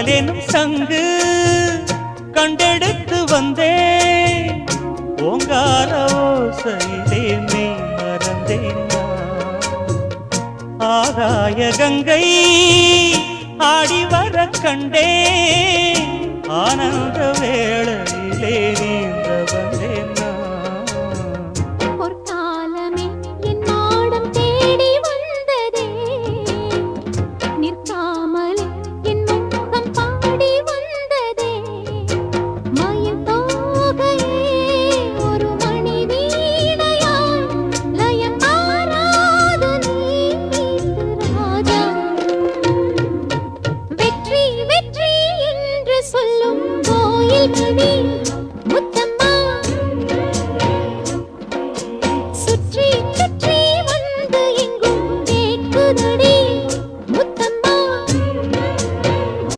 காதலெனும் சங்கு கண்டெடுத்து வந்தேன் ஓங்கார ஓசையிலே நீ மறந்தேன் ஆகாய கங்கை ஆடி வர கண்டேன் ஆனந்த வேளையிலே நீந்த வந்தேன் பொற்காலமே என் மாடம் தேடி வந்ததே நிற்காமலே என் முகம் பாடி வந்ததே மயில் தோகையே ஒரு மணி வீணையாய் லயம் மாறாத நீ ராஜா வெற்றி வெற்றி என்று சொல்லும் கோயில் மணி முத்த